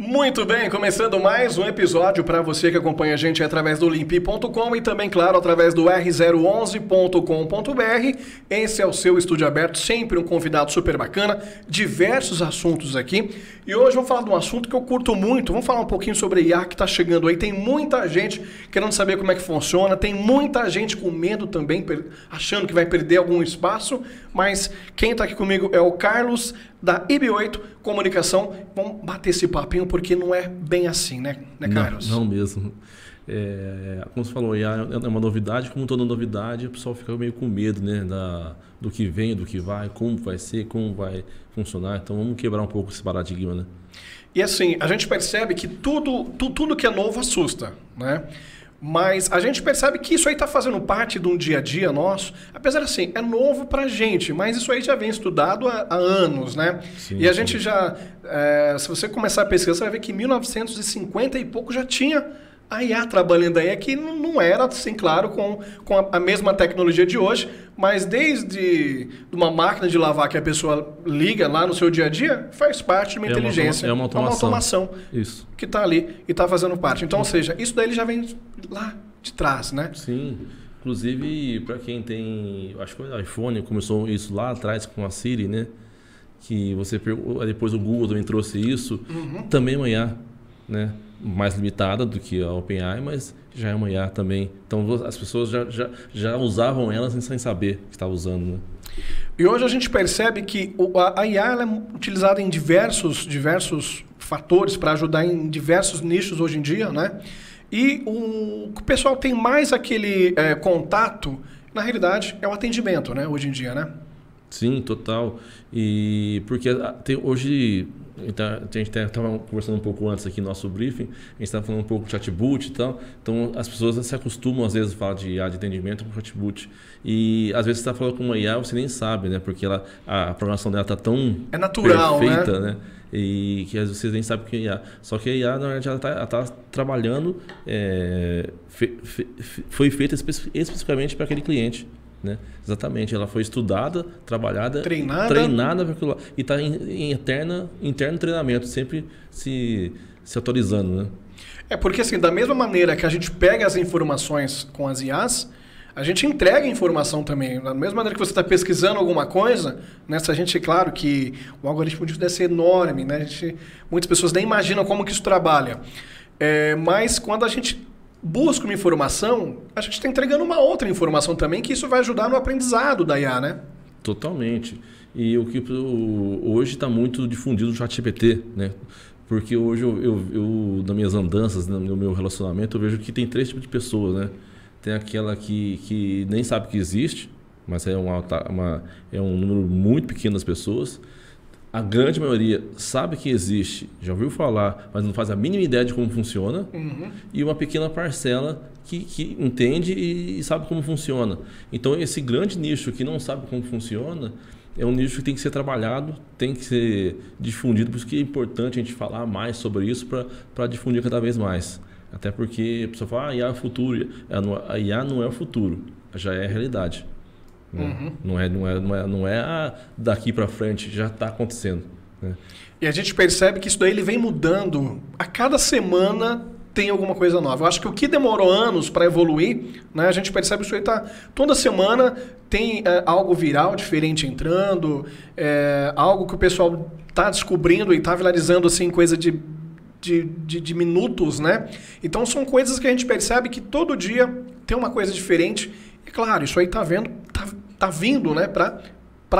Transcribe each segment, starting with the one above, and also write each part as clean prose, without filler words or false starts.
Muito bem, começando mais um episódio para você que acompanha a gente através do limpi.com e também, claro, através do r011.com.br. Esse é o seu Estúdio Aberto, sempre um convidado super bacana, diversos assuntos aqui. E hoje vamos falar de um assunto que eu curto muito, vamos falar um pouquinho sobre IA que está chegando aí. Tem muita gente querendo saber como é que funciona, tem muita gente com medo também, achando que vai perder algum espaço, mas quem está aqui comigo é o Carlos, da IB8 Comunicação. Vamos bater esse papinho porque não é bem assim, né Carlos? Não mesmo. Como você falou, é uma novidade, como toda novidade, o pessoal fica meio com medo, né, do que vem, do que vai, como vai ser, como vai funcionar. Então vamos quebrar um pouco esse paradigma, né? E assim, a gente percebe que tudo que é novo assusta, né? Mas a gente percebe que isso aí está fazendo parte de um dia a dia nosso, apesar assim, é novo pra gente, mas isso aí já vem estudado há anos, né? Sim, e a gente já, se você começar a pesquisar, você vai ver que em 1950 e pouco já tinha a IA trabalhando aí, que não era, assim, claro, com a mesma tecnologia de hoje, mas desde uma máquina de lavar que a pessoa liga lá no seu dia a dia, faz parte de uma inteligência. É uma automação. Isso. Que está ali e está fazendo parte. Então, ou seja, isso daí ele já vem lá de trás, né? Sim. Inclusive, para quem tem, acho que o iPhone começou isso lá atrás com a Siri, né? Que você depois o Google também trouxe isso. Também é uma IA, né? Mais limitada do que a OpenAI, mas já é uma IA também. Então as pessoas já usavam elas sem saber que estavam usando, né? E hoje a gente percebe que a IA ela é utilizada em diversos fatores para ajudar em diversos nichos hoje em dia, né? E o pessoal tem mais aquele contato, na realidade, é o atendimento, né? Hoje em dia, né? Sim, total. E porque hoje a gente estava conversando um pouco antes aqui no nosso briefing, a gente estava falando um pouco de chatbot e tal, então as pessoas se acostumam às vezes a falar de IA de atendimento com chatbot, e às vezes você está falando com uma IA, você nem sabe, né, porque a programação dela está tão natural, perfeita, né? E que às vezes você nem sabe o que é IA. Só que a IA, na verdade, ela está trabalhando, foi feita especificamente para aquele cliente. Né? Exatamente, ela foi estudada, trabalhada, treinada para aquilo lá, e está em interno treinamento, sempre se atualizando, né? Porque assim, da mesma maneira que a gente pega as informações com as IAs, a gente entrega a informação também. Da mesma maneira que você está pesquisando alguma coisa, né? Se a gente, claro que o algoritmo disso deve ser enorme, né? Muitas pessoas nem imaginam como que isso trabalha. Mas quando a gente busca uma informação, a gente está entregando uma outra informação também, que isso vai ajudar no aprendizado da IA, né? Totalmente. E hoje está muito difundido o ChatGPT, né? Porque hoje eu nas minhas andanças, no meu relacionamento, eu vejo que tem 3 tipos de pessoas, né? Tem aquela que nem sabe que existe, mas é um número muito pequeno das pessoas. A grande maioria sabe que existe, já ouviu falar, mas não faz a mínima ideia de como funciona. E uma pequena parcela que entende e sabe como funciona. Então, esse grande nicho que não sabe como funciona é um nicho que tem que ser trabalhado, tem que ser difundido. Por isso que é importante a gente falar mais sobre isso para difundir cada vez mais. Até porque a pessoa fala, IA é o futuro. A IA não é o futuro, já é a realidade. Não é daqui para frente, já está acontecendo, né? E a gente percebe que isso daí ele vem mudando. A cada semana tem alguma coisa nova. Eu acho que o que demorou anos para evoluir, né, a gente percebe que isso aí toda semana tem algo viral diferente entrando, algo que o pessoal está descobrindo e está viralizando assim, coisa de minutos, né? Então são coisas que a gente percebe que todo dia tem uma coisa diferente. E claro, isso aí tá vindo, né, para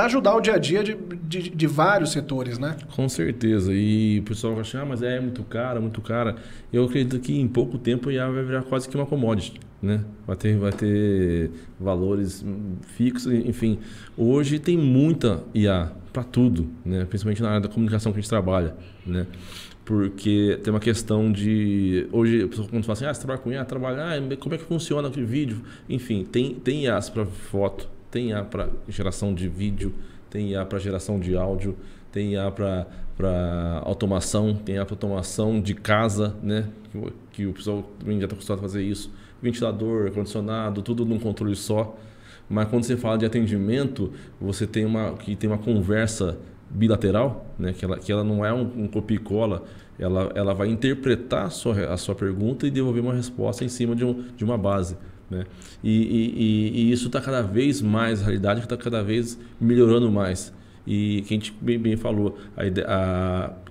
ajudar o dia a dia de vários setores, né? Com certeza. E o pessoal vai achar, mas é muito cara. Eu acredito que em pouco tempo a IA vai virar quase que uma commodity, né? Vai ter valores fixos, enfim. Hoje tem muita IA para tudo, né? Principalmente na área da comunicação que a gente trabalha, né? Porque tem uma questão de... Hoje, a pessoa quando fala assim, você trabalha com IA, como é que funciona aquele vídeo? Enfim, tem IAs para foto, tem IA para geração de vídeo, tem IA para geração de áudio, tem IA para automação, tem IA para automação de casa, né? Que o pessoal também já está acostumado a fazer isso. Ventilador, ar-condicionado, tudo num controle só. Mas quando você fala de atendimento, você tem uma conversa bilateral, né? Que ela não é um copia e cola, ela vai interpretar a sua pergunta e devolver uma resposta em cima de uma base. Né? E isso está cada vez mais, a realidade está cada vez melhorando mais. E que a gente bem falou,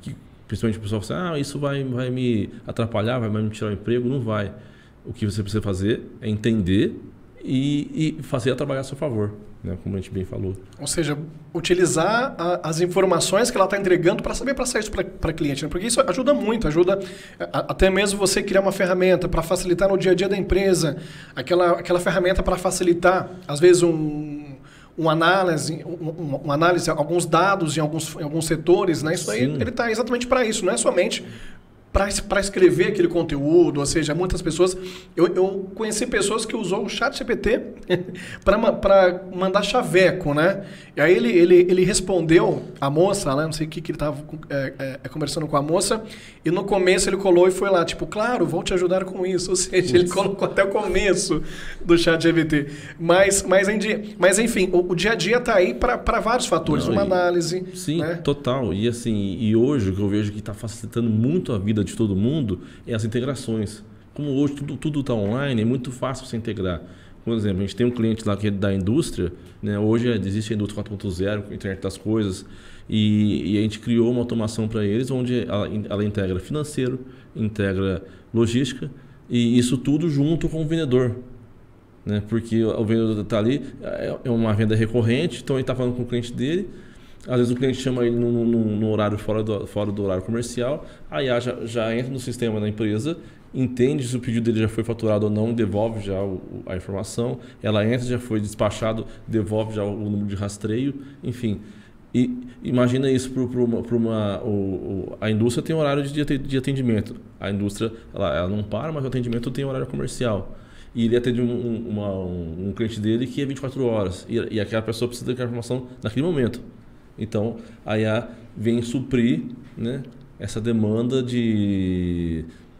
que principalmente o pessoal fala assim, isso vai me atrapalhar, vai me tirar o emprego. Não vai. O que você precisa fazer é entender e fazer ela trabalhar a seu favor, né? Como a gente bem falou. Ou seja, utilizar as informações que ela está entregando para saber passar isso para cliente, né? Porque isso ajuda muito, ajuda até mesmo você criar uma ferramenta para facilitar no dia a dia da empresa, aquela ferramenta para facilitar, às vezes, uma análise, alguns dados em alguns setores, né? Isso aí ele está exatamente para isso, não é somente para escrever aquele conteúdo, ou seja, muitas pessoas... Eu conheci pessoas que usou o ChatGPT para mandar chaveco, né? E aí ele respondeu a moça, né? Não sei o que ele estava conversando com a moça, e no começo ele colou e foi lá, tipo, claro, vou te ajudar com isso. Ou seja, ele colocou até o começo do ChatGPT. Mas enfim, o dia a dia está aí para vários fatores, uma análise. Sim, né? Total. E assim, hoje o que eu vejo que está facilitando muito a vida de todo mundo é as integrações. Como hoje tudo está online, é muito fácil você integrar. Por exemplo, a gente tem um cliente lá que é da indústria, né? Hoje existe a indústria 4.0, a internet das coisas, e a gente criou uma automação para eles onde ela integra financeiro, integra logística, e isso tudo junto com o vendedor. Né? Porque o vendedor está ali, é uma venda recorrente, então ele está falando com o cliente dele. Às vezes o cliente chama ele no horário fora do horário comercial, a IA já entra no sistema da empresa, entende se o pedido dele já foi faturado ou não, devolve já a informação, ela entra, já foi despachado, devolve já o número de rastreio, enfim. E imagina isso a indústria tem horário de atendimento, a indústria ela não para, mas o atendimento tem horário comercial. E ele atende um cliente dele que é 24 horas, e aquela pessoa precisa daquela informação naquele momento. Então, a IA vem suprir, né, essa demanda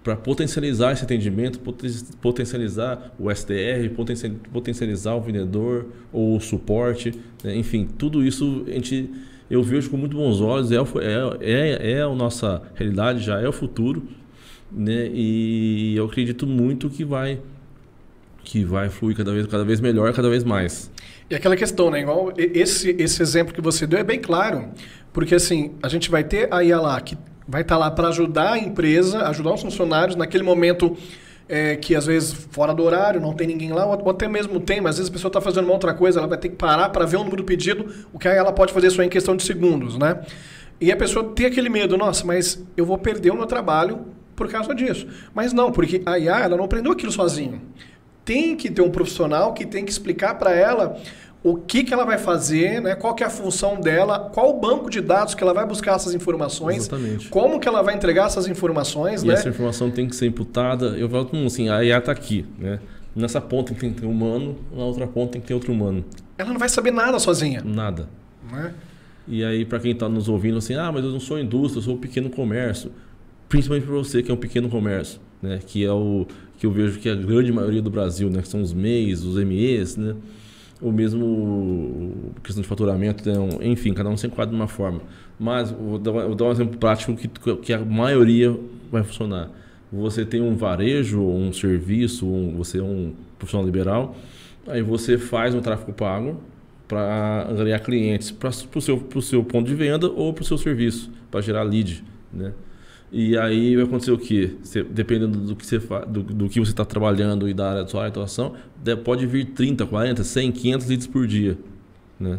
para potencializar esse atendimento, potencializar o SDR, potencializar o vendedor ou o suporte, né? Enfim, tudo isso eu vejo com muito bons olhos, é a nossa realidade, já é o futuro, né? E eu acredito muito que vai fluir cada vez melhor, cada vez mais. E aquela questão, né? Igual esse exemplo que você deu é bem claro, porque assim, a gente vai ter a IA lá, que vai estar lá para ajudar a empresa, ajudar os funcionários naquele momento que às vezes fora do horário, não tem ninguém lá, ou até mesmo tem, mas às vezes a pessoa está fazendo uma outra coisa, ela vai ter que parar para ver o número do pedido, o que a IA ela pode fazer só em questão de segundos, né? E a pessoa tem aquele medo, nossa, mas eu vou perder o meu trabalho por causa disso. Mas não, porque a IA ela não aprendeu aquilo sozinho. Tem que ter um profissional que tem que explicar para ela o que ela vai fazer, né? Qual que é a função dela, qual o banco de dados que ela vai buscar essas informações, exatamente, como que ela vai entregar essas informações. E né? Essa informação tem que ser imputada, eu falo assim, a IA está aqui, né? Nessa ponta tem que ter um humano, na outra ponta tem que ter outro humano. Ela não vai saber nada sozinha. Nada. Né? E aí, para quem está nos ouvindo, assim, mas eu não sou indústria, eu sou um pequeno comércio. Principalmente para você que é um pequeno comércio, né? Que é o que eu vejo que é a grande maioria do Brasil, né? Que são os MEIs, os MEs, né? Ou mesmo questão de faturamento, né? Enfim, cada um se enquadra de uma forma. Mas vou dar um exemplo prático que a maioria vai funcionar. Você tem um varejo, um serviço, você é um profissional liberal, aí você faz um tráfego pago para angariar clientes para o seu ponto de venda ou para o seu serviço, para gerar lead, né? E aí vai acontecer o quê? Dependendo do que você está trabalhando e da área da sua atuação, pode vir 30, 40, 100, 500 leads por dia. Né?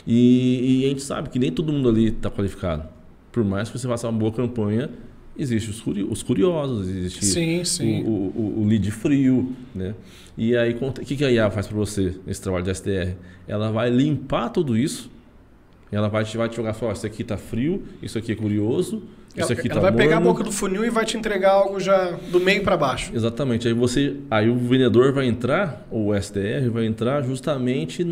E a gente sabe que nem todo mundo ali está qualificado. Por mais que você faça uma boa campanha, existem os curiosos, existe sim. O lead frio. Né? E aí o que a IA faz para você nesse trabalho de SDR? Ela vai limpar tudo isso, ela vai te jogar e falar, isso aqui está frio, isso aqui é curioso, isso aqui ela vai pegar a boca do funil e vai te entregar algo já do meio para baixo. Exatamente. Aí o vendedor vai entrar, ou o SDR vai entrar justamente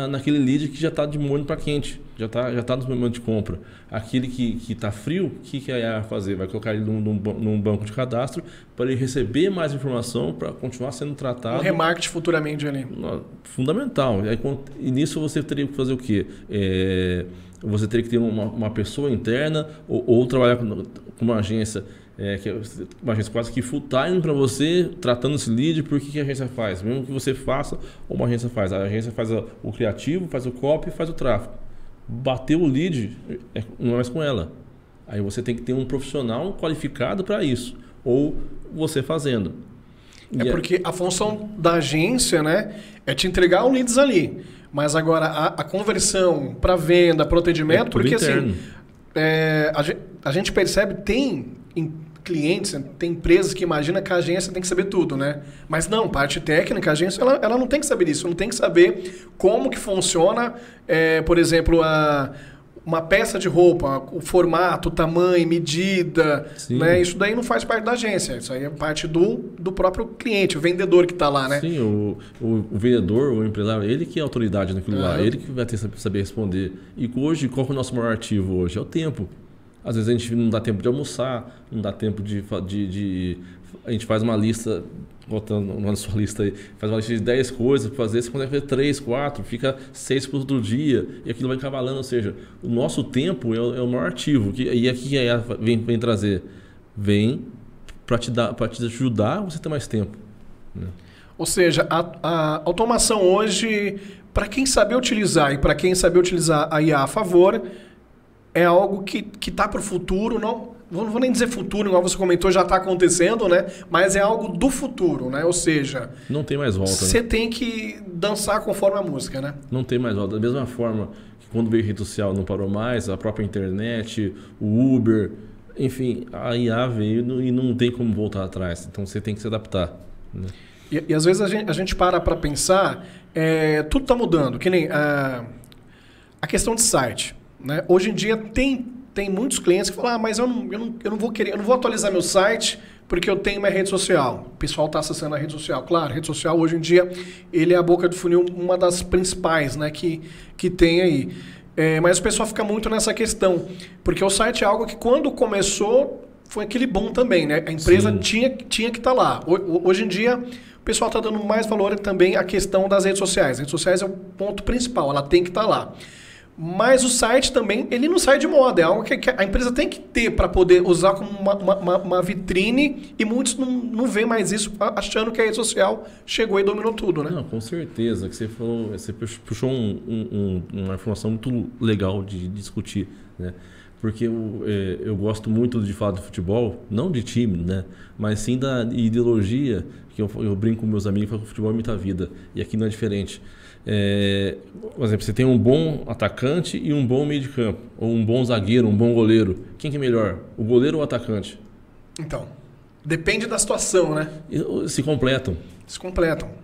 naquele lead que já está de molho para quente, já tá no momento de compra. Aquele que está frio, o que a IA vai fazer? Vai colocar ele num banco de cadastro para ele receber mais informação, para continuar sendo tratado. Um remarketing futuramente ali. Fundamental. E nisso você teria que fazer o quê? você teria que ter uma pessoa interna ou trabalhar com uma agência, que é uma agência quase que full time para você, tratando esse lead. Por que a agência faz? Mesmo que você faça, ou uma agência faz. A agência faz o criativo, faz o copy, faz o tráfego. Bateu o lead, não é mais com ela. Aí você tem que ter um profissional qualificado para isso. Ou você fazendo. Porque a função da agência, né, é te entregar o leads ali. Mas agora a conversão para venda, para o atendimento, porque interno. Assim, a gente percebe, tem clientes, tem empresas que imaginam que a agência tem que saber tudo, né? Mas não, parte técnica, a agência ela não tem que saber isso, não tem que saber como que funciona, por exemplo, uma peça de roupa, o formato, o tamanho, medida, né? Isso daí não faz parte da agência, isso aí é parte do próprio cliente, o vendedor que está lá, né? Sim, o vendedor, o empresário, ele que é a autoridade naquilo lá, ele que vai ter que saber responder. E hoje, qual é o nosso maior ativo hoje? É o tempo. Às vezes a gente não dá tempo de almoçar, não dá tempo a gente faz uma lista, voltando na sua lista aí, faz uma lista de 10 coisas para fazer, você consegue fazer 3, 4, fica 6 para outro dia, e aquilo vai encavalando. Ou seja, o nosso tempo é o maior ativo. E aqui vem trazer, vem para te ajudar a você ter mais tempo. Né? Ou seja, a automação hoje, para quem saber utilizar e para quem saber utilizar a IA a favor, é algo que está para o futuro, não vou nem dizer futuro, igual você comentou, já está acontecendo, né? Mas é algo do futuro, né? Ou seja, não tem mais volta. Você tem que dançar conforme a música, né? Não tem mais volta. Da mesma forma que quando veio rede social não parou mais, a própria internet, o Uber, enfim, a IA veio e não tem como voltar atrás. Então você tem que se adaptar. Né? E às vezes a gente para pensar, tudo está mudando, que nem a questão de site. Né? Hoje em dia tem muitos clientes que falam, mas eu não vou atualizar meu site porque eu tenho minha rede social. O pessoal está acessando a rede social. Claro, a rede social hoje em dia ele é a boca do funil, uma das principais, né, que tem aí. Mas o pessoal fica muito nessa questão, porque o site é algo que quando começou foi aquele boom também, né? A empresa tinha que estar lá. Hoje em dia o pessoal está dando mais valor também à questão das redes sociais. As redes sociais é o ponto principal, ela tem que estar lá. Mas o site também, ele não sai de moda. É algo que a empresa tem que ter para poder usar como uma vitrine, e muitos não veem mais isso achando que a rede social chegou e dominou tudo, né? Não, com certeza. Que você puxou uma informação muito legal de discutir, né? Porque eu gosto muito de falar do futebol, não de time, né? Mas sim da ideologia, que eu brinco com meus amigos e falo que o futebol imita a vida. E aqui não é diferente. Por exemplo, você tem um bom atacante e um bom meio de campo, ou um bom zagueiro, um bom goleiro. Quem que é melhor, o goleiro ou o atacante? Então, depende da situação, né? Se completam.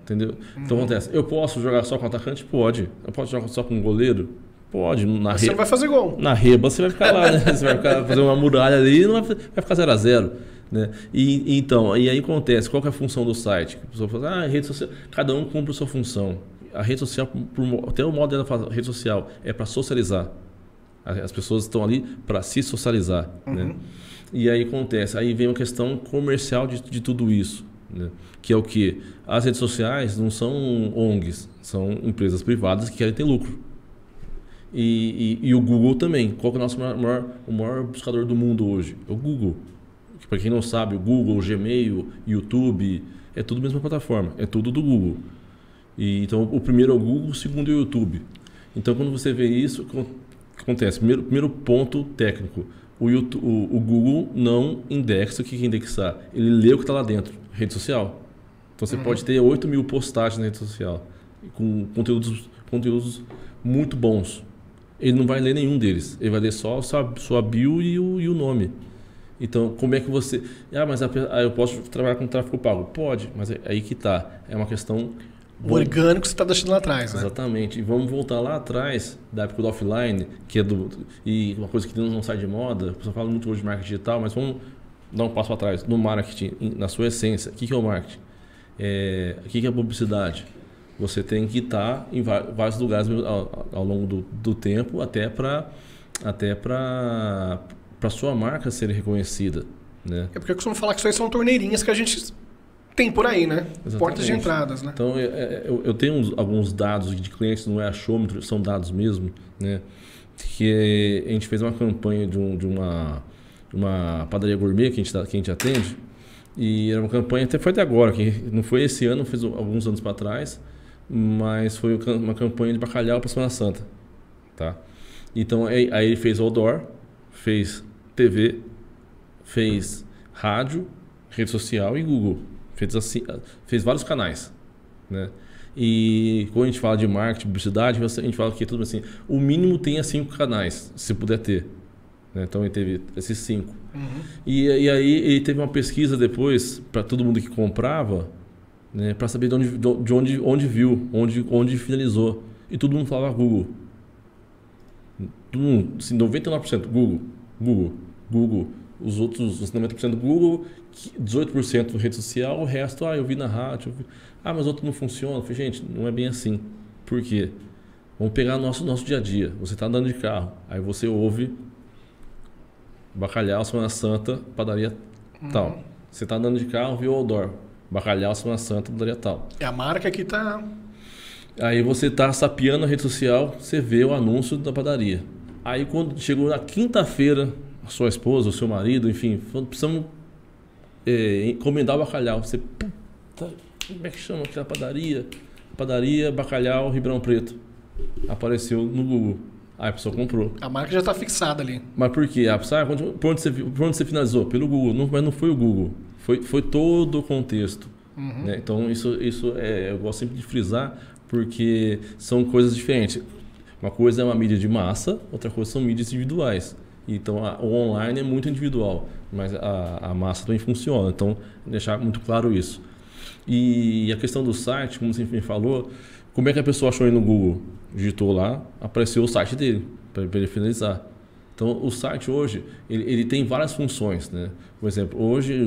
Entendeu? Então acontece, eu posso jogar só com o atacante? Pode. Eu posso jogar só com o goleiro? Pode. Você não vai fazer gol. Na reba você vai ficar lá, né? Você vai fazer uma muralha ali e vai ficar 0-0. Né? E aí acontece, qual que é a função do site? A pessoa fala, rede social, cada um cumpre a sua função. A rede social, até o modo dela falar, rede social é para socializar. As pessoas estão ali para se socializar. Né? E aí acontece, aí vem uma questão comercial de tudo isso. Né? Que é o quê? As redes sociais não são ONGs, são empresas privadas que querem ter lucro. E o Google também. Qual que é o maior buscador do mundo hoje? É o Google. Para quem não sabe, o Google, o Gmail, YouTube, é tudo a mesma plataforma. É tudo do Google. Então, o primeiro é o Google, o segundo é o YouTube. Então, quando você vê isso, o que acontece? Primeiro ponto técnico. O Google não indexa o que quer indexar. Ele lê o que está lá dentro. Rede social. Então, você pode ter 8.000 postagens na rede social. Com conteúdos muito bons. Ele não vai ler nenhum deles. Ele vai ler só a sua bio e o nome. Então, como é que você... mas eu posso trabalhar com tráfego pago? Pode, mas aí que está. É uma questão... O orgânico que você está deixando lá atrás, né? Exatamente. E vamos voltar lá atrás, da época do offline, que é e uma coisa que não sai de moda. A pessoa fala muito hoje de marketing digital, mas vamos dar um passo atrás. No marketing, na sua essência, o que é o marketing? O que é a publicidade? Você tem que estar em vários lugares ao longo do tempo, até para sua marca ser reconhecida. Né? É porque eu costumo falar que isso aí são torneirinhas que a gente tem por aí, né? Exatamente. Portas de entradas, né? Então, eu tenho alguns dados de clientes, não é achômetro, são dados mesmo, né? que a gente fez uma campanha de uma padaria gourmet que a gente atende, e era uma campanha, foi até agora, que não foi esse ano, fez alguns anos para trás, mas foi uma campanha de bacalhau para Semana Santa, tá? Então aí ele fez outdoor, fez TV, fez rádio, rede social e Google, fez vários canais, né? E quando a gente fala de marketing, publicidade, a gente fala que tudo assim, o mínimo tenha 5 canais, se puder ter, né? Então ele teve esses 5. E aí ele teve uma pesquisa depois para todo mundo que comprava, né, para saber de onde viu, onde finalizou. E todo mundo falava Google. Todo mundo, assim, 99% Google. Os outros, os 90% Google, 18% rede social, o resto, eu vi na rádio. Mas outro não funciona. Eu falei, gente, não é bem assim. Por quê? Vamos pegar nosso dia a dia. Você está andando de carro, aí você ouve bacalhau, Semana Santa, padaria tal. Você está andando de carro, viu outdoor. Bacalhau, Semana Santa, padaria tal. É a marca que está... Aí você está sapeando a rede social, você vê o anúncio da padaria. Aí quando chegou na quinta-feira, a sua esposa, o seu marido, enfim, precisamos encomendar o bacalhau. Você, puta, como é que chama aquela padaria? Padaria Bacalhau Ribeirão Preto. Apareceu no Google. Aí a pessoa comprou. A marca já está fixada ali. Mas por quê? Por onde você finalizou? Pelo Google. Mas não foi o Google. Foi todo o contexto. Né? Então isso eu gosto sempre de frisar, porque são coisas diferentes. Uma coisa é uma mídia de massa, outra coisa são mídias individuais. Então o online é muito individual, mas a massa também funciona. Então deixar muito claro isso. E a questão do site, como você me falou, como é que a pessoa achou aí no Google? Digitou lá, apareceu o site dele, para ele finalizar. Então o site hoje, ele tem várias funções, né? Por exemplo, hoje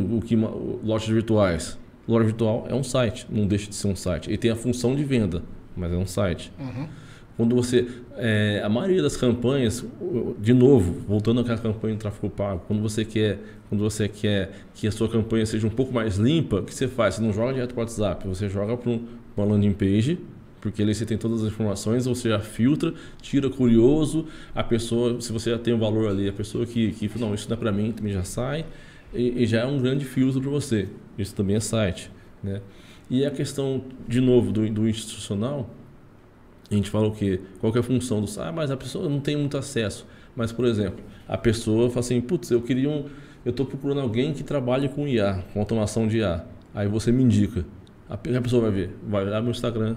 lojas virtuais. Loja virtual é um site, não deixa de ser um site. Ele tem a função de venda, mas é um site. Quando você... a maioria das campanhas, de novo, voltando àquela campanha de tráfego pago, quando você quer que a sua campanha seja um pouco mais limpa, o que você faz? Você não joga direto para o WhatsApp, você joga para uma landing page, porque ali você tem todas as informações, você já filtra, tira curioso, a pessoa, se você já tem o valor ali, a pessoa que não, isso não é para mim, também já sai, e já é um grande filtro para você. Isso também é site, né? E a questão, de novo, do institucional, a gente fala o quê? Qual que é a função do site? Mas a pessoa não tem muito acesso. Mas, por exemplo, a pessoa fala assim, putz, eu estou procurando alguém que trabalhe com IA, com automação de IA. Aí você me indica. A pessoa vai ver, vai olhar no Instagram,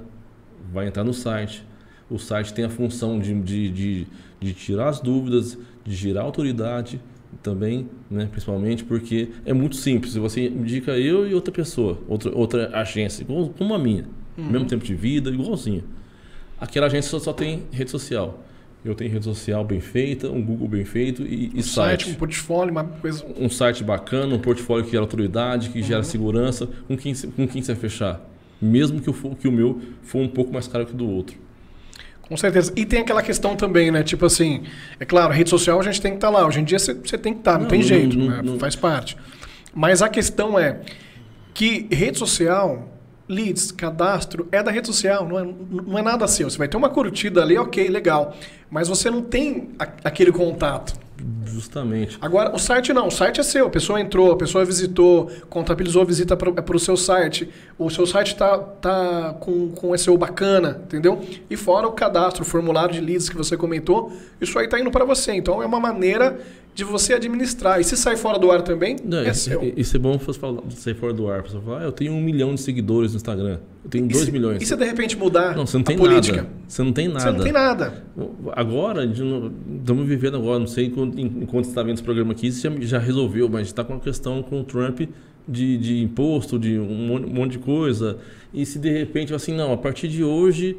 vai entrar no site. O site tem a função de tirar as dúvidas, de gerar autoridade também, né? Principalmente porque é muito simples. Você indica eu e outra pessoa, outra agência, como a minha. Mesmo tempo de vida, igualzinho. Aquela agência só tem rede social. Eu tenho rede social bem feita, um Google bem feito e site. Um portfólio, uma coisa... Um site bacana, um portfólio que gera autoridade, que gera segurança. Com quem você vai fechar? Mesmo que o meu for um pouco mais caro que o do outro. Com certeza. E tem aquela questão também, né? Tipo assim, é claro, rede social a gente tem que estar lá. Hoje em dia você tem que estar, não tem jeito, né? Faz parte. Mas a questão é que rede social... Leads, cadastro, é da rede social, não é nada seu. Você vai ter uma curtida ali, ok, legal. Mas você não tem aquele contato. Justamente. Agora, o site não, o site é seu. A pessoa entrou, a pessoa visitou, contabilizou a visita para o seu site. O seu site tá com SEO bacana, entendeu? E fora o cadastro, o formulário de leads que você comentou, isso aí tá indo para você. Então, é uma maneira de você administrar. E se sair fora do ar também, é seu. Isso é bom você falar, sair fora do ar. A pessoa fala, eu tenho 1 milhão de seguidores no Instagram. Eu tenho 2 milhões. E se de repente mudar você não tem a política? Nada. Você não tem nada. Você não tem nada. Agora, estamos vivendo agora, não sei enquanto você está vendo esse programa aqui, você já resolveu, mas está com uma questão com o Trump de imposto, de um monte de coisa. E se de repente, assim, não, a partir de hoje,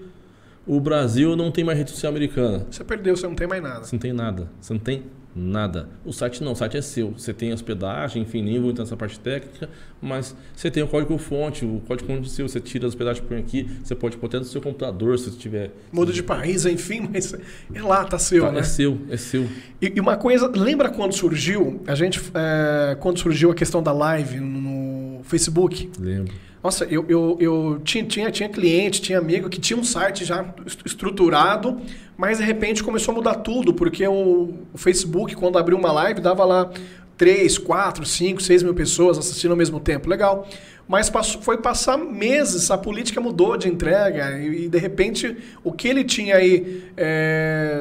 o Brasil não tem mais rede social americana. Você perdeu, você não tem mais nada. Você não tem nada. Você não tem nada. O site não, o site é seu. Você tem hospedagem, enfim, nem vou entrar nessa parte técnica, mas você tem o código-fonte, o código-fonte seu, você tira a hospedagem por aqui, você pode pôr até no seu computador, se tiver... Muda de país, enfim, mas é lá, tá seu, né? É seu, é seu. E uma coisa, lembra quando surgiu, quando surgiu a questão da live no Facebook? Lembro. Nossa, eu tinha cliente, tinha amigo que tinha um site já estruturado, mas de repente começou a mudar tudo, porque o Facebook, quando abriu uma live, dava lá 3, 4, 5, 6 mil pessoas assistindo ao mesmo tempo. Legal. Mas foi passar meses, a política mudou de entrega e de repente o que ele tinha aí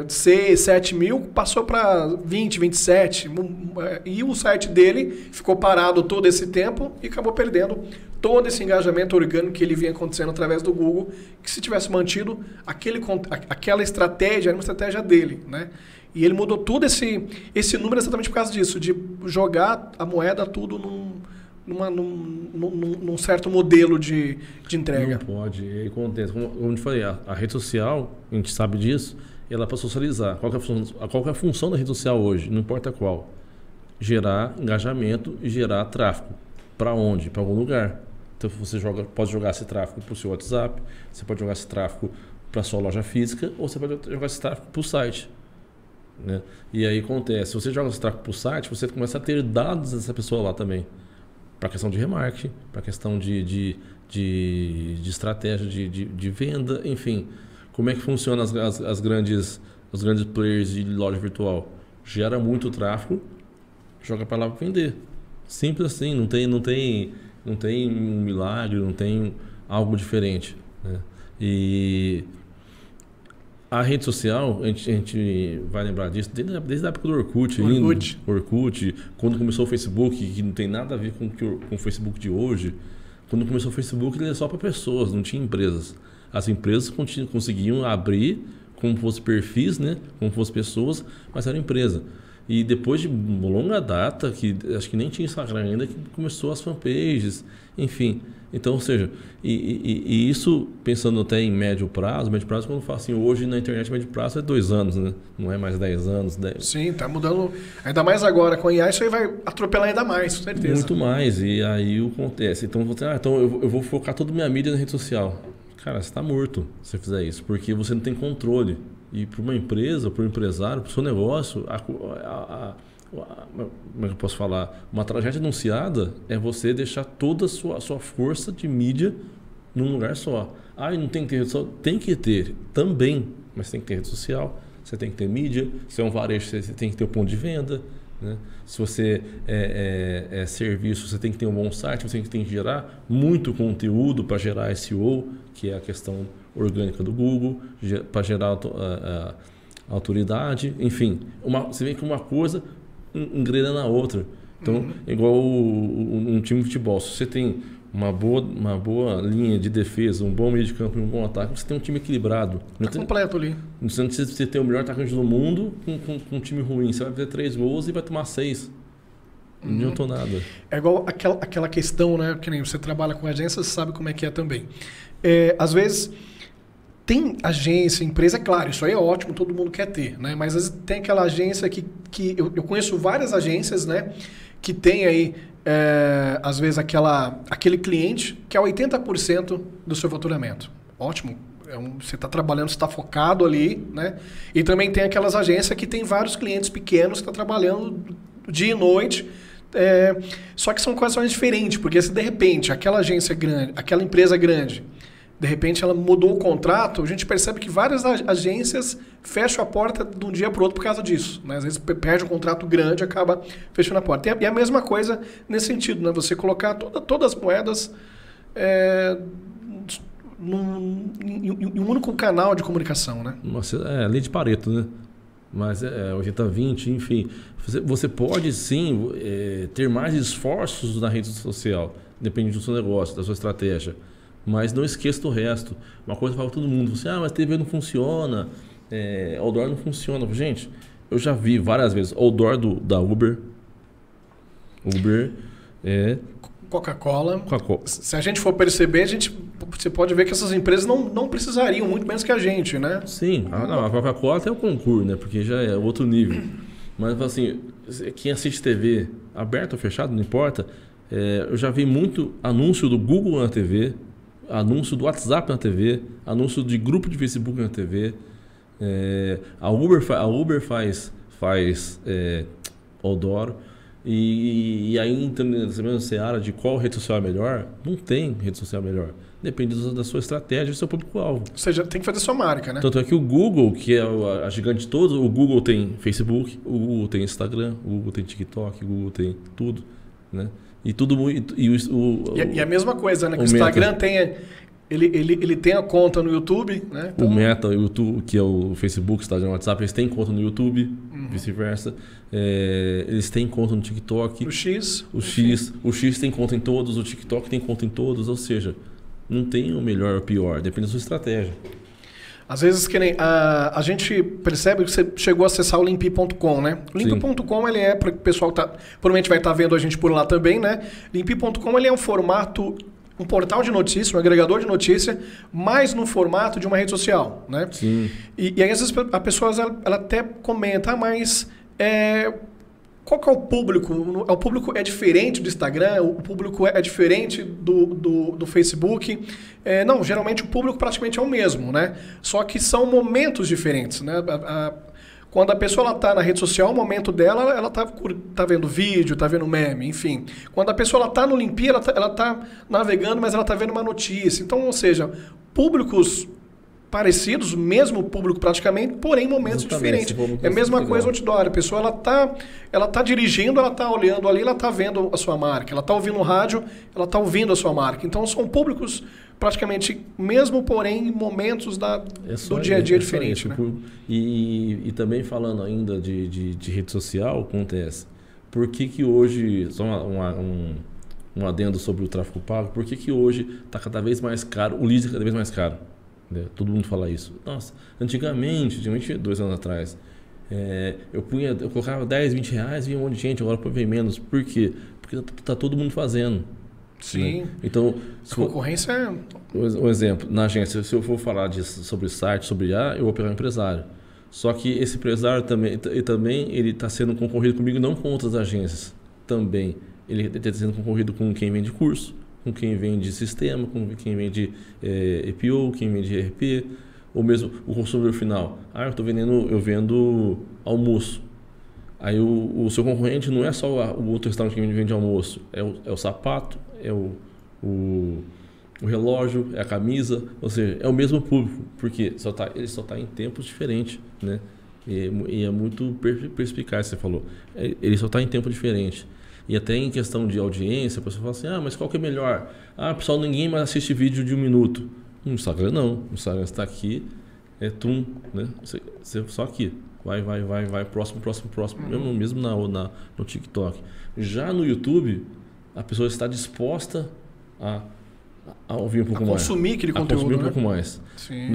6, 7 mil passou para 20, 27 e o site dele ficou parado todo esse tempo e acabou perdendo todo esse engajamento orgânico que ele vinha acontecendo através do Google, que se tivesse mantido aquela estratégia, era uma estratégia dele, né? E ele mudou todo esse número exatamente por causa disso, de jogar a moeda tudo num certo modelo de entrega. Não pode. E aí acontece, como eu te falei, a rede social, a gente sabe disso, ela é para socializar. Qual que é a função da rede social hoje? Não importa qual. Gerar engajamento e gerar tráfego. Para onde? Para algum lugar. Então você pode jogar esse tráfego para o seu WhatsApp, você pode jogar esse tráfego para a sua loja física, ou você pode jogar esse tráfego para o site. Né? E aí acontece, se você joga esse tráfego para o site, você começa a ter dados dessa pessoa lá também. Para a questão de remarketing, para a questão de estratégia de venda, enfim. Como é que funciona os grandes players de loja virtual? Gera muito tráfego, joga para lá para vender. Simples assim, não tem um milagre, não tem algo diferente. Né? E a rede social, a gente vai lembrar disso desde a época do Orkut. Orkut, quando começou o Facebook, que não tem nada a ver com o Facebook de hoje. Quando começou o Facebook, ele era só para pessoas, não tinha empresas. As empresas conseguiam abrir como fosse perfis, né? Como fosse pessoas, mas era empresa. E depois de uma longa data, que acho que nem tinha Instagram ainda, que começou as fanpages, enfim. Então, ou seja, e isso pensando até em médio prazo, quando eu falo assim, hoje na internet médio prazo é 2 anos, né? Não é mais 10 anos. 10. Sim, tá mudando, ainda mais agora com a IA, isso aí vai atropelar ainda mais, com certeza. Muito mais, e aí o que acontece? Então, eu vou focar toda a minha mídia na rede social. Cara, você está morto se você fizer isso, porque você não tem controle. E para uma empresa, para um empresário, para o seu negócio, como é que eu posso falar? Uma tragédia anunciada é você deixar toda a sua força de mídia num lugar só. Ah, e não tem que ter rede social? Tem que ter também, mas tem que ter rede social, você tem que ter mídia, se é um varejo, você tem que ter um ponto de venda. Né? Se você é serviço, você tem que ter um bom site, você tem que gerar muito conteúdo para gerar SEO, que é a questão orgânica do Google, para gerar autoridade, enfim. Você vê que uma coisa engrena na outra. Então, igual um time de futebol, se você tem uma boa linha de defesa, um bom meio de campo e um bom ataque, você tem um time equilibrado. Está completo ali. Não precisa você ter o melhor atacante do mundo com um time ruim. Você vai fazer 3 gols e vai tomar 6. Não adiantou nada. É igual aquela questão, né? Que nem você trabalha com agência, você sabe como é que é também. Às vezes, tem agência, empresa, claro, isso aí é ótimo, todo mundo quer ter, né? Mas às vezes tem aquela agência que eu conheço várias agências, né? Que tem aí, às vezes, aquele cliente que é 80% do seu faturamento. Ótimo. Você está trabalhando, você está focado ali, né? E também tem aquelas agências que tem vários clientes pequenos que estão trabalhando dia e noite. Só que são coisas diferentes, porque se de repente aquela agência grande, aquela empresa grande, de repente ela mudou o contrato, a gente percebe que várias agências fecham a porta de um dia para o outro por causa disso. Né? Às vezes perde um contrato grande e acaba fechando a porta. E a mesma coisa nesse sentido, né? Você colocar todas as moedas em um único canal de comunicação. Né? Lei de Pareto, né? Mas 80-20, enfim. Você pode sim ter mais esforços na rede social, depende do seu negócio, da sua estratégia. Mas não esqueça do resto. Uma coisa para todo mundo, mas TV não funciona, outdoor não funciona. Gente, eu já vi várias vezes outdoor da Uber. Coca-Cola. Se a gente for perceber, você pode ver que essas empresas não precisariam muito menos que a gente, né? Sim, a Coca-Cola tem o concurso, né? Porque já é outro nível. Mas assim, quem assiste TV, aberto ou fechado, não importa. Eu já vi muito anúncio do Google na TV, anúncio do WhatsApp na TV, anúncio de grupo de Facebook na TV. A Uber faz outdoor. E aí, nessa mesma seara de qual rede social é melhor, não tem rede social melhor. Depende da sua estratégia e do seu público-alvo. Ou seja, tem que fazer sua marca, né? Tanto é que o Google, que é a gigante de todos, o Google tem Facebook, o Google tem Instagram, o Google tem TikTok, o Google tem tudo, né? E tudo... E a mesma coisa, né? Que o Instagram tem... Ele tem a conta no YouTube, né? Então... O Meta, o YouTube, que é o Facebook, Instagram, o WhatsApp, eles têm conta no YouTube, vice-versa. Eles têm conta no TikTok. O X tem conta em todos, o TikTok tem conta em todos, ou seja, não tem o melhor ou o pior, depende da sua estratégia. Às vezes, que nem a gente percebe que você chegou a acessar o Limpi.com, né? O Limpi.com, ele é, para o pessoal que provavelmente vai estar vendo a gente por lá também, né? Limpi.com, ele é um formato, um portal de notícia, um agregador de notícia, mas no formato de uma rede social, né? Sim. E aí, às vezes, a pessoa ela até comenta, mas qual que é o público? O público é diferente do Instagram? O público é diferente do Facebook? Não, geralmente o público praticamente é o mesmo, né? Só que são momentos diferentes, né? Quando a pessoa está na rede social, o momento dela, ela tá vendo vídeo, tá vendo meme, enfim. Quando a pessoa está no Limpi, ela tá navegando, mas ela está vendo uma notícia. Então, ou seja, públicos parecidos, mesmo público praticamente, porém momentos diferentes. É a mesma coisa outdoor. A pessoa ela tá dirigindo, ela está olhando ali, ela está vendo a sua marca. Ela está ouvindo o rádio, ela está ouvindo a sua marca. Então são públicos praticamente mesmo, porém momentos do dia a dia diferentes. Né? E também falando ainda de rede social, acontece. Por que hoje, só um adendo sobre o tráfego pago, por que hoje está cada vez mais caro, o lead é cada vez mais caro? Todo mundo fala isso. Nossa, antigamente 2 anos atrás, eu colocava 10, 20 reais e vinha um monte de gente, agora vem menos. Por quê? Porque está todo mundo fazendo. Sim. Né? Então, a concorrência é... Um exemplo, na agência, se eu for falar sobre site, sobre IA, eu vou pegar um empresário. Só que esse empresário também ele está sendo concorrido comigo, não com outras agências. Também. Ele está sendo concorrido com quem vende curso, com quem vende sistema, com quem vende EPO, quem vende ERP, ou mesmo o consumidor final. Eu vendo almoço. Aí o seu concorrente não é só o outro restaurante que vende almoço, é o sapato, é o relógio, é a camisa, ou seja, é o mesmo público, porque ele só está em tempos diferentes, né? E é muito perspicaz, você falou. Ele só está em tempo diferente. E até em questão de audiência, a pessoa fala assim, mas qual que é melhor? Pessoal, ninguém mais assiste vídeo de 1 minuto. No Instagram não. No Instagram você está aqui, né? Você só aqui. Vai, próximo. Mesmo no TikTok. Já no YouTube, a pessoa está disposta a ouvir um pouco mais. Consumir aquele conteúdo, consumir um né? pouco mais. Sim.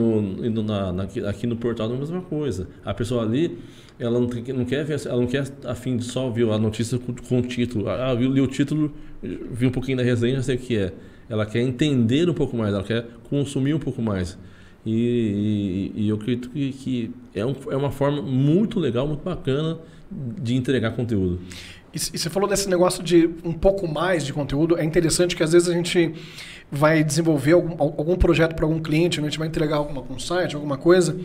Aqui no portal é a mesma coisa. A pessoa ali, ela não quer ver, ela não quer a fim de só ver a notícia com o título. Li o título, vi um pouquinho da resenha, já sei o que é. Ela quer entender um pouco mais, ela quer consumir um pouco mais. E eu acredito que é uma forma muito legal, muito bacana de entregar conteúdo. E você falou desse negócio de um pouco mais de conteúdo. É interessante que às vezes a gente vai desenvolver algum projeto para algum cliente, né? A gente vai entregar algum site, alguma coisa,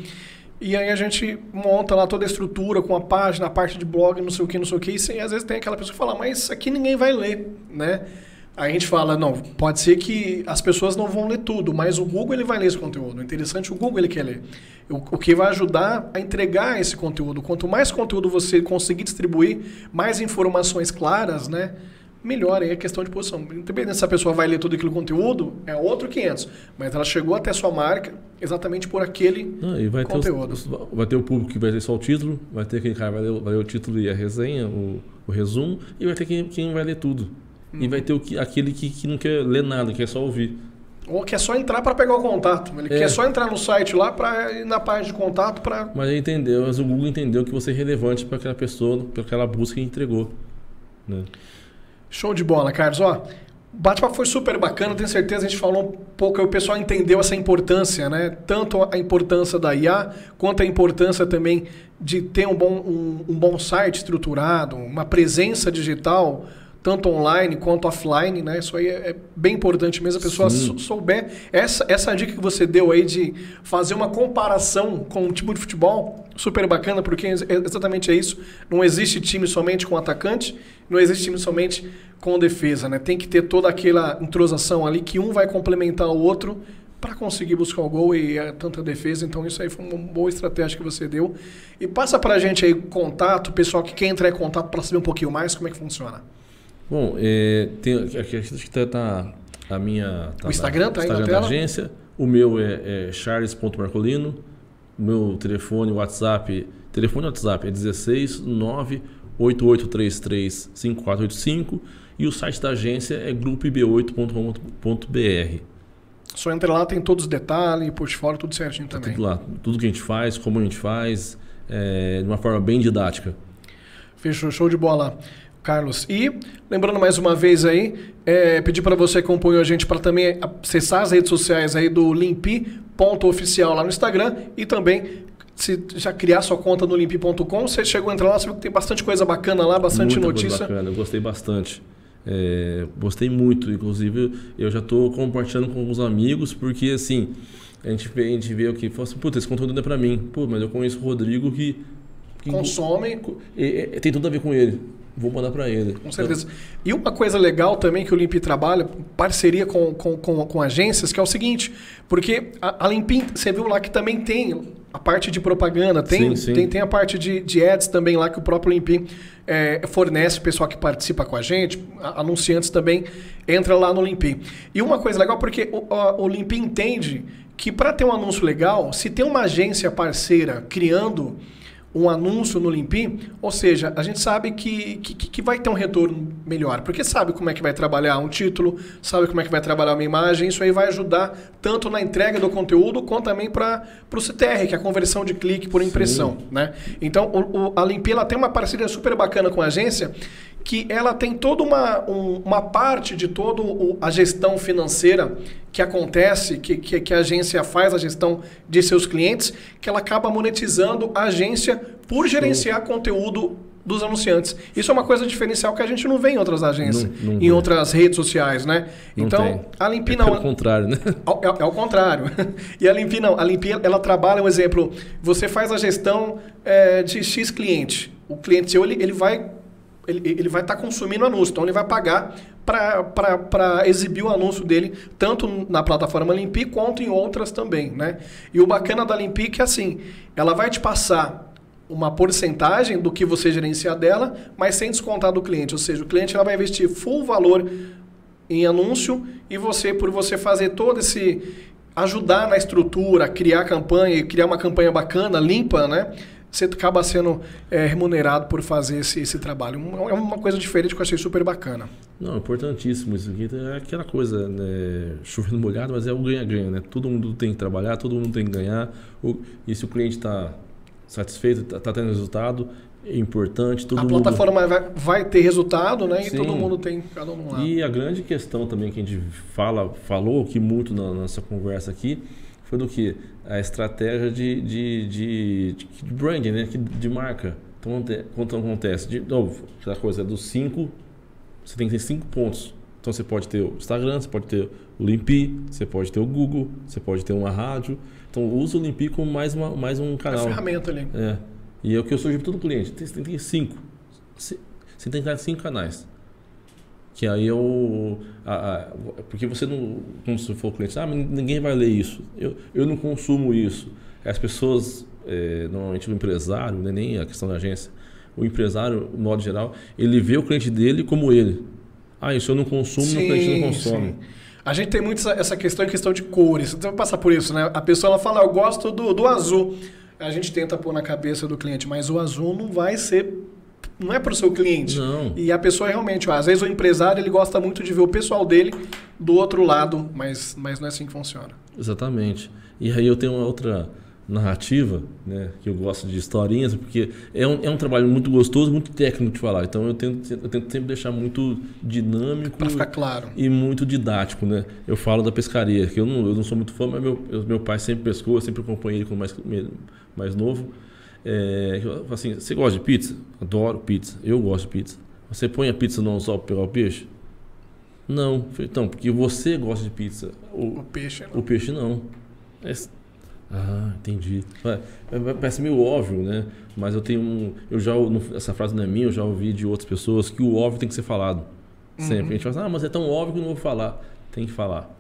e aí a gente monta lá toda a estrutura com a página, a parte de blog, não sei o que, e às vezes tem aquela pessoa que fala, mas isso aqui ninguém vai ler, né? Aí a gente fala, não, pode ser que as pessoas não vão ler tudo, mas o Google ele vai ler esse conteúdo. O interessante, o Google ele quer ler. O que vai ajudar a entregar esse conteúdo. Quanto mais conteúdo você conseguir distribuir, mais informações claras, né? Melhor aí a questão de posição. Independente se a pessoa vai ler todo aquele conteúdo, é outro 500. Mas ela chegou até a sua marca exatamente por aquele conteúdo. Vai ter o público que vai ler só o título, vai ter quem vai ler o título e a resenha, o resumo, e vai ter quem vai ler tudo. E vai ter aquele que não quer ler nada, quer só ouvir. Ou quer só entrar para pegar o contato. Ele quer só entrar no site lá para ir na página de contato para... Mas o Google entendeu que você é relevante para aquela pessoa, para aquela busca e entregou. Né? Show de bola, Carlos. O bate-papo foi super bacana, tenho certeza, a gente falou um pouco, o pessoal entendeu essa importância, né? Tanto a importância da IA, quanto a importância também de ter um bom site estruturado, uma presença digital, tanto online quanto offline, né? Isso aí é bem importante mesmo, a pessoa souber. Essa dica que você deu aí de fazer uma comparação com o tipo de futebol, super bacana, porque exatamente é isso. Não existe time somente com atacante, não existe time somente com defesa, né? Tem que ter toda aquela entrosação ali que um vai complementar o outro para conseguir buscar o gol e tanta defesa. Então isso aí foi uma boa estratégia que você deu. E passa para a gente aí contato, pessoal que quer entrar em contato para saber um pouquinho mais como é que funciona. Bom, aqui está a minha... O Instagram tá aí na da tela? agência. O meu é charles.marcolino. O meu telefone WhatsApp é 16 988335485 e o site da agência é grupoib8.com.br. Só entra lá, tem todos os detalhes, portfólio, tudo certinho também. Tudo lá, tudo que a gente faz, como a gente faz, de uma forma bem didática. Fechou, show de bola, Carlos. E lembrando mais uma vez aí, pedir para você que acompanhou a gente para também acessar as redes sociais aí do Limpi.oficial lá no Instagram e também se já criar sua conta no limpi.com. Você chegou a entrar lá, você viu que tem bastante coisa bacana lá, bastante Muita notícia. Coisa bacana, eu gostei bastante. Gostei muito, inclusive eu já estou compartilhando com alguns amigos, porque assim, a gente vê o que fala assim, puta, esse conteúdo não é para mim, pô, mas eu conheço o Rodrigo que consome. Tem tudo a ver com ele. Vou mandar para ele. Com certeza. E uma coisa legal também que o Limpi trabalha, parceria com agências, que é o seguinte, porque a Limpi, você viu lá que também tem a parte de propaganda, tem a parte de ads também lá que o próprio Limpi fornece o pessoal que participa com a gente, anunciantes também, entra lá no Limpi. E uma coisa legal, porque o Limpi entende que para ter um anúncio legal, se tem uma agência parceira criando um anúncio no Limpi, ou seja, a gente sabe que vai ter um retorno melhor, porque sabe como é que vai trabalhar um título, sabe como é que vai trabalhar uma imagem, isso aí vai ajudar tanto na entrega do conteúdo, quanto também para o CTR, que é a conversão de clique por impressão. Né? Então, a Limpi ela tem uma parceria super bacana com a agência, que ela tem toda uma parte de toda a gestão financeira que acontece, que a agência faz a gestão de seus clientes, que ela acaba monetizando a agência por gerenciar conteúdo dos anunciantes. Isso é uma coisa diferencial que a gente não vê em outras agências, em outras redes sociais, né? Então, a Limpi não... É o contrário, né? É o contrário. E a Limpi não. A Limpi, ela trabalha, um exemplo, você faz a gestão de X cliente. O cliente seu, ele vai estar consumindo anúncio, então ele vai pagar para exibir o anúncio dele, tanto na plataforma Limpi quanto em outras também, né? E o bacana da Limpi é que assim, ela vai te passar uma porcentagem do que você gerenciar dela, mas sem descontar do cliente, ou seja, o cliente ela vai investir full valor em anúncio e por você fazer todo esse... ajudar na estrutura, criar campanha e criar uma campanha bacana, limpa, né? Você acaba sendo remunerado por fazer esse trabalho. É uma coisa diferente que eu achei super bacana. Não, importantíssimo isso aqui. É aquela coisa, né, chovendo molhado, mas é o ganha-ganha, né? Todo mundo tem que trabalhar, todo mundo tem que ganhar. E se o cliente está satisfeito, está tendo resultado, é importante. A plataforma vai ter resultado, né? E todo mundo tem cada um lá. E a grande questão também que a gente falou que muito na nossa conversa aqui, foi do que? A estratégia de branding, né? De marca. Então, quando acontece? De novo, aquela coisa dos 5, você tem que ter 5 pontos. Então, você pode ter o Instagram, você pode ter o Limpi, você pode ter o Google, você pode ter uma rádio. Então, usa o Limpi como mais um canal. É a ferramenta ali. E é o que eu sugiro para todo cliente. Você tem que ter 5. Você tem que ter 5 canais. Que aí porque você não, como se for cliente, ninguém vai ler isso, eu não consumo isso. As pessoas, normalmente o empresário, não é nem a questão da agência, o empresário, no modo geral, ele vê o cliente dele como ele. Isso eu não consumo, o cliente não consome. Sim. A gente tem muito essa questão de cores, você vai passar por isso, né? A pessoa ela fala, eu gosto do azul. A gente tenta pôr na cabeça do cliente, mas o azul não é para o seu cliente. Não. E a pessoa realmente, às vezes o empresário ele gosta muito de ver o pessoal dele do outro lado, mas não é assim que funciona. Exatamente. E aí eu tenho uma outra narrativa, né, que eu gosto de historinhas, porque é um trabalho muito gostoso, muito técnico de falar. Então eu tento sempre deixar muito dinâmico para ficar claro. E muito didático, né? Eu falo da pescaria, que eu não sou muito fã, mas meu pai sempre pescou, eu sempre acompanhei ele quando mais novo. Assim, você gosta de pizza? Adoro pizza. Eu gosto de pizza. Você põe a pizza no anzol para pegar o peixe? Não. Então, porque você gosta de pizza. O peixe não. O peixe não. Entendi. Parece meio óbvio, né? Mas essa frase não é minha, eu já ouvi de outras pessoas que o óbvio tem que ser falado. Sempre. A gente fala assim, mas é tão óbvio que eu não vou falar. Tem que falar.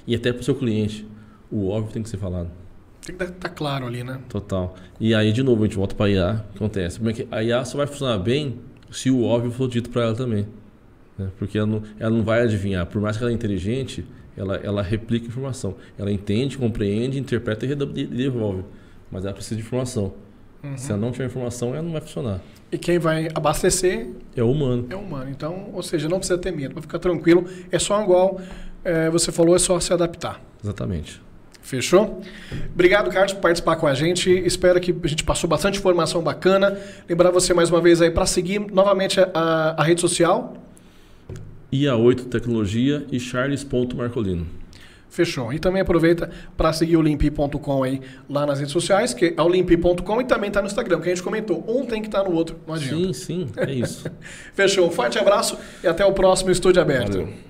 E até para o seu cliente, o óbvio tem que ser falado. Tem que estar claro ali, né? Total. E aí, de novo, a gente volta para a IA. O que acontece? A IA só vai funcionar bem se o óbvio for dito para ela também. Né? Porque ela não vai adivinhar. Por mais que ela é inteligente, ela replica informação. Ela entende, compreende, interpreta e devolve. Mas ela precisa de informação. Se ela não tiver informação, ela não vai funcionar. E quem vai abastecer... É o humano. É o humano. Então, ou seja, não precisa ter medo. Vai ficar tranquilo. É só igual você falou, é só se adaptar. Exatamente. Fechou? Obrigado, Carlos, por participar com a gente. Espero que a gente passou bastante informação bacana. Lembrar você mais uma vez aí para seguir novamente a rede social. IA8 Tecnologia e charles.marcolino. Fechou. E também aproveita para seguir o Limpi.com aí lá nas redes sociais, que é o Limpi.com, e também está no Instagram, que a gente comentou. Um tem que estar no outro, não adianta. Sim, é isso. Fechou. Um forte abraço e até o próximo Estúdio Aberto. Valeu.